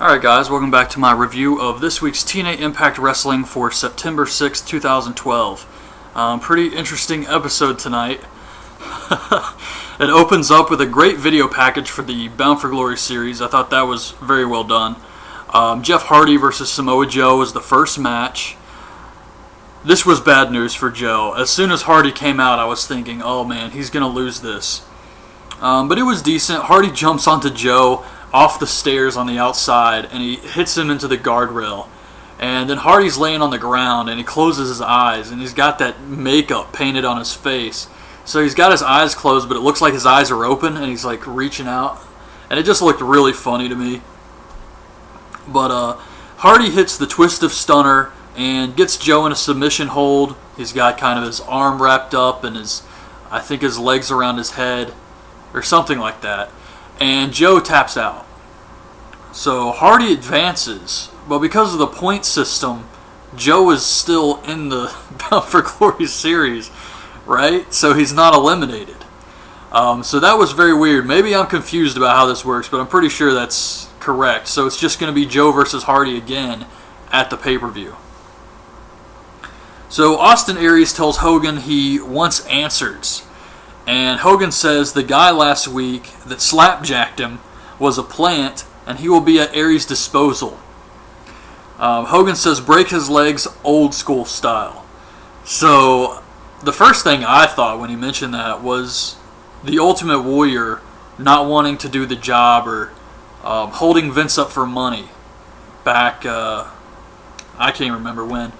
Alright guys, welcome back to my review of this week's TNA Impact Wrestling for September 6th, 2012. Pretty interesting episode tonight. It opens up with a great video package for the Bound for Glory series. I thought that was very well done. Jeff Hardy versus Samoa Joe was the first match. This was bad news for Joe. As soon as Hardy came out, I was thinking, oh man, he's going to lose this. But it was decent. Hardy jumps onto Joe off the stairs on the outside, and he hits him into the guardrail. And then Hardy's laying on the ground, and he closes his eyes, and he's got that makeup painted on his face. So he's got his eyes closed, but it looks like his eyes are open, and he's like reaching out. And it just looked really funny to me. But Hardy hits the twist of stunner and gets Joe in a submission hold. He's got kind of his arm wrapped up and I think his legs around his head or something like that. And Joe taps out. So Hardy advances, but because of the point system, Joe is still in the Bound for Glory series, right? So he's not eliminated. So that was very weird. Maybe I'm confused about how this works, but I'm pretty sure that's correct. So it's just going to be Joe versus Hardy again at the pay-per-view. So Austin Aries tells Hogan he wants answers. And Hogan says the guy last week that slapjacked him was a plant, and he will be at Aries' disposal. Hogan says break his legs old school style. So the first thing I thought when he mentioned that was the Ultimate Warrior not wanting to do the job or holding Vince up for money back, I can't remember when.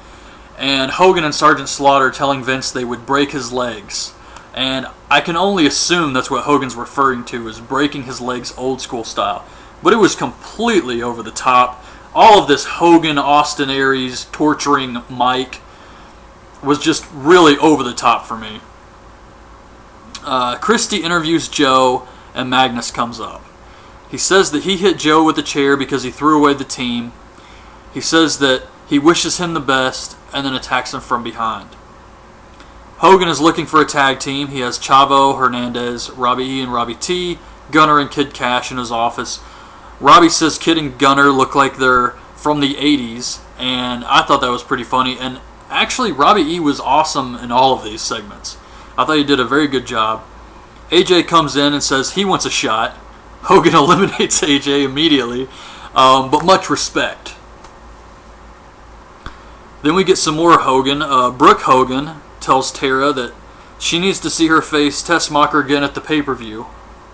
And Hogan and Sergeant Slaughter telling Vince they would break his legs. And I can only assume that's what Hogan's referring to, is breaking his legs old school style. But it was completely over the top. All of this Hogan, Austin Aries torturing Mike was just really over the top for me. Christie interviews Joe, and Magnus comes up. He says that he hit Joe with a chair because he threw away the team. He says that he wishes him the best, and then attacks him from behind. Hogan is looking for a tag team. He has Chavo, Hernandez, Robbie E and Robbie T, Gunner and Kid Cash in his office. Robbie says Kid and Gunner look like they're from the 80s, and I thought that was pretty funny. And actually, Robbie E was awesome in all of these segments. I thought he did a very good job. AJ comes in and says he wants a shot. Hogan eliminates AJ immediately, but much respect. Then we get some more Hogan. Brooke Hogan tells Tara that she needs to see her face Tessmacher again at the pay-per-view.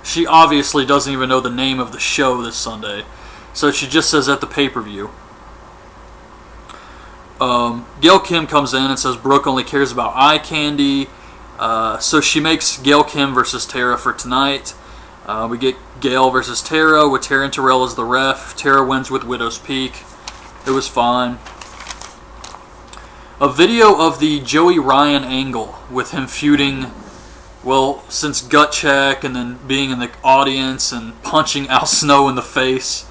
She obviously doesn't even know the name of the show this Sunday, so she just says at the pay-per-view. Gail Kim comes in and says Brooke only cares about eye candy, so she makes Gail Kim versus Tara for tonight. We get Gail versus Tara with Tara and Terrell as the ref. Tara wins with Widow's Peak. It was fine. A video of the Joey Ryan angle with him feuding, well, since Gut Check and then being in the audience and punching Al Snow in the face.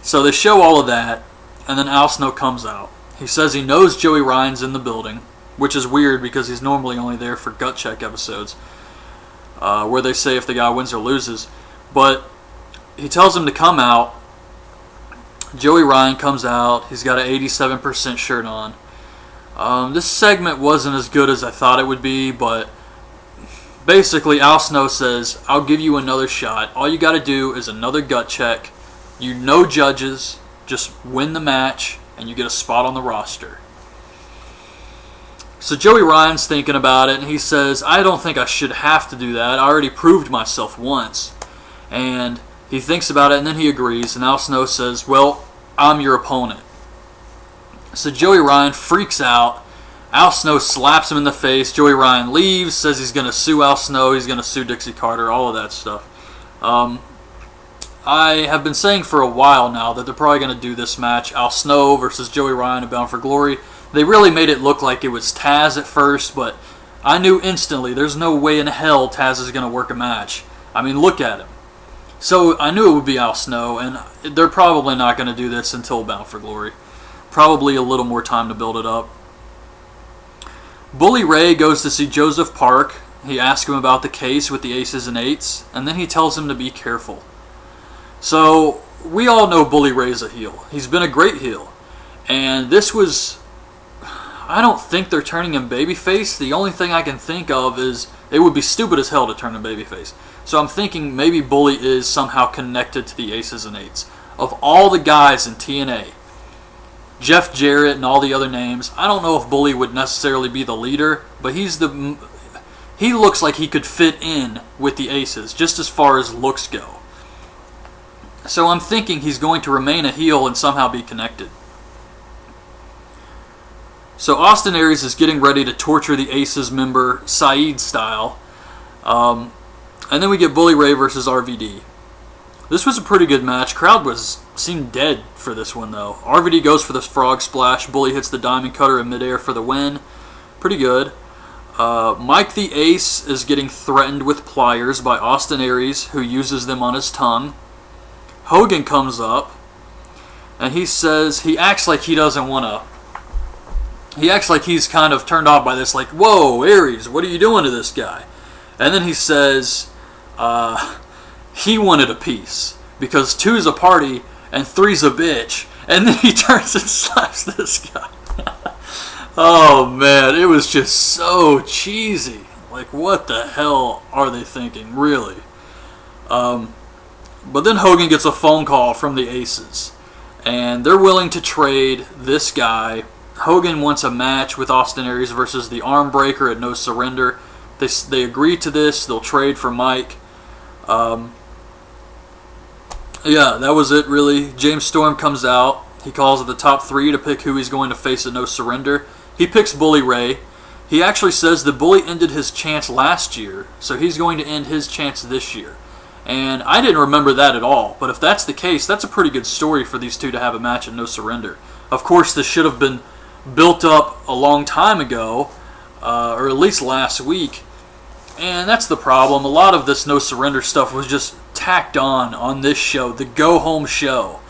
So they show all of that, and then Al Snow comes out. He says he knows Joey Ryan's in the building, which is weird because he's normally only there for Gut Check episodes, where they say if the guy wins or loses. But he tells him to come out. Joey Ryan comes out. He's got an 87% shirt on. This segment wasn't as good as I thought it would be, but basically Al Snow says, I'll give you another shot. All you got to do is another gut check. You know judges. Just win the match, and you get a spot on the roster. So Joey Ryan's thinking about it, and he says, I don't think I should have to do that. I already proved myself once. And he thinks about it, and then he agrees, and Al Snow says, well, I'm your opponent. So Joey Ryan freaks out. Al Snow slaps him in the face. Joey Ryan leaves, says he's going to sue Al Snow. He's going to sue Dixie Carter, all of that stuff. I have been saying for a while now that they're probably going to do this match, Al Snow versus Joey Ryan in Bound for Glory. They really made it look like it was Taz at first, but I knew instantly there's no way in hell Taz is going to work a match. I mean, look at him. So I knew it would be Al Snow, and they're probably not going to do this until Bound for Glory. Probably a little more time to build it up. Bully Ray goes to see Joseph Park. He asks him about the case with the aces and eights, and then he tells him to be careful. So we all know Bully Ray's a heel. He's been a great heel. And this was... I don't think they're turning him babyface. The only thing I can think of is it would be stupid as hell to turn him babyface. So I'm thinking maybe Bully is somehow connected to the Aces and Eights. Of all the guys in TNA, Jeff Jarrett and all the other names, I don't know if Bully would necessarily be the leader, but he looks like he could fit in with the Aces, just as far as looks go. So I'm thinking he's going to remain a heel and somehow be connected. So Austin Aries is getting ready to torture the Aces member Saeed style. And then we get Bully Ray versus RVD. This was a pretty good match. Crowd seemed dead for this one though. RVD goes for this frog splash. Bully hits the diamond cutter in midair for the win. Pretty good. Mike the Ace is getting threatened with pliers by Austin Aries, who uses them on his tongue. Hogan comes up, and he says he acts like he doesn't want to. He acts like he's kind of turned off by this, like, "Whoa, Aries, what are you doing to this guy?" And then he says he wanted a piece because 2's a party and 3's a bitch. And then he turns and slaps this guy. Oh man, it was just so cheesy. Like, what the hell are they thinking, really? But then Hogan gets a phone call from the Aces, and they're willing to trade this guy. Hogan wants a match with Austin Aries versus the Arm Breaker at No Surrender. They agree to this. They'll trade for Mike. Yeah, that was it, really. James Storm comes out. He calls it the top 3 to pick who he's going to face at No Surrender. He picks Bully Ray. He actually says that Bully ended his chance last year, so he's going to end his chance this year. And I didn't remember that at all, but if that's the case, that's a pretty good story for these two to have a match at No Surrender. Of course, this should have been built up a long time ago, or at least last week, and that's the problem. A lot of this No Surrender stuff was just tacked on this show, the Go Home show.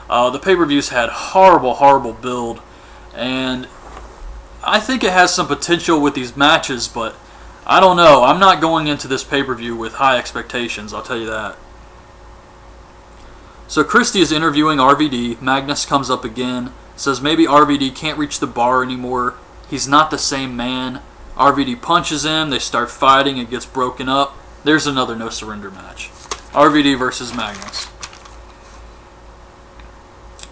The pay-per-views had horrible build, and I think it has some potential with these matches, but I don't know. I'm not going into this pay-per-view with high expectations, I'll tell you that. So Christie is interviewing RVD. Magnus comes up again, says maybe RVD can't reach the bar anymore. He's not the same man. RVD punches him. They start fighting. It gets broken up. There's another No Surrender match. RVD versus Magnus.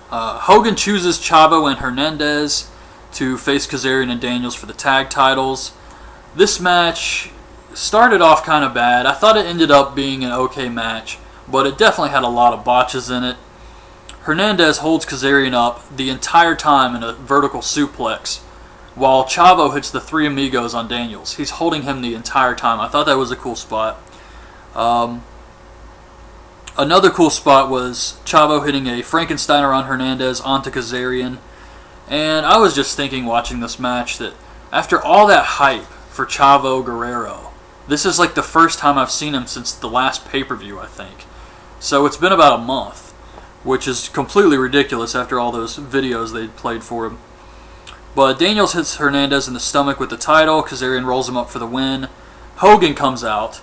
Hogan chooses Chavo and Hernandez to face Kazarian and Daniels for the tag titles. This match started off kind of bad. I thought it ended up being an okay match, but it definitely had a lot of botches in it. Hernandez holds Kazarian up the entire time in a vertical suplex, while Chavo hits the Three Amigos on Daniels. He's holding him the entire time. I thought that was a cool spot. Another cool spot was Chavo hitting a Frankensteiner on Hernandez onto Kazarian. And I was just thinking watching this match that after all that hype for Chavo Guerrero, this is like the first time I've seen him since the last pay-per-view, I think. So it's been about a month, which is completely ridiculous after all those videos they played for him. But Daniels hits Hernandez in the stomach with the title. Kazarian rolls him up for the win. Hogan comes out,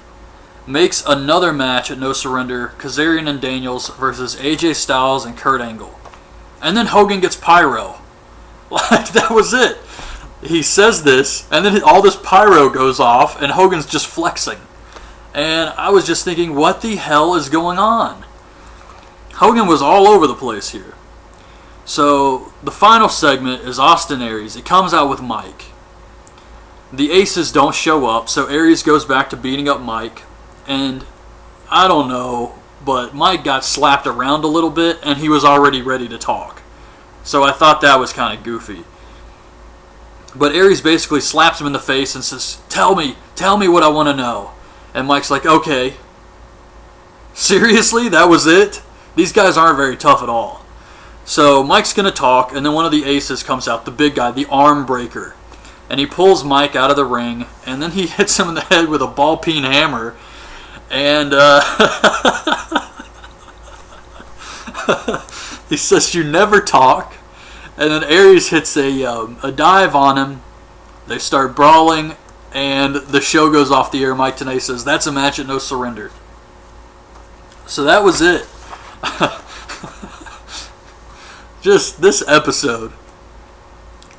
makes another match at No Surrender, Kazarian and Daniels versus AJ Styles and Kurt Angle. And then Hogan gets pyro. Like, that was it. He says this, and then all this pyro goes off, and Hogan's just flexing. And I was just thinking, what the hell is going on? Hogan was all over the place here. So, the final segment is Austin Aries. It comes out with Mike. The Aces don't show up, so Aries goes back to beating up Mike. And I don't know, but Mike got slapped around a little bit, and he was already ready to talk. So I thought that was kind of goofy. But Aries basically slaps him in the face and says, tell me what I want to know. And Mike's like, okay. Seriously? That was it? These guys aren't very tough at all. So Mike's going to talk, and then one of the Aces comes out, the big guy, the Arm Breaker. And he pulls Mike out of the ring, and then he hits him in the head with a ball-peen hammer. And he says, you never talk. And then Aries hits a dive on him. They start brawling, and the show goes off the air. Mike Tenay says, that's a match at No Surrender. So that was it. just this episode.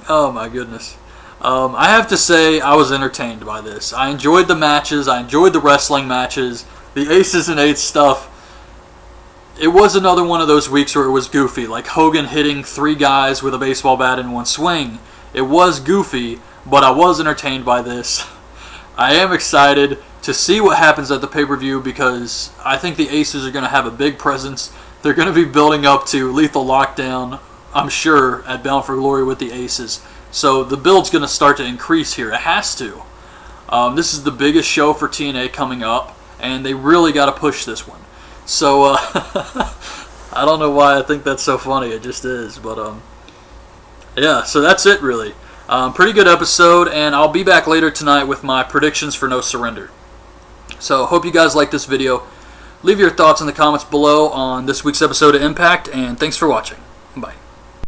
Oh my goodness. I have to say I was entertained by this. I enjoyed the matches. I enjoyed the wrestling matches. The Aces and Eights stuff. It was another one of those weeks where it was goofy. Like Hogan hitting 3 guys with a baseball bat in one swing. It was goofy, but I was entertained by this. I am excited to see what happens at the pay-per-view because I think the Aces are going to have a big presence. They're going to be building up to Lethal Lockdown, I'm sure, at Bound for Glory with the Aces. So the build's going to start to increase here. It has to. This is the biggest show for TNA coming up, and they really got to push this one. So I don't know why I think that's so funny. It just is. But yeah, so that's it really. Pretty good episode, and I'll be back later tonight with my predictions for No Surrender. So hope you guys like this video. Leave your thoughts in the comments below on this week's episode of Impact, and thanks for watching. Bye.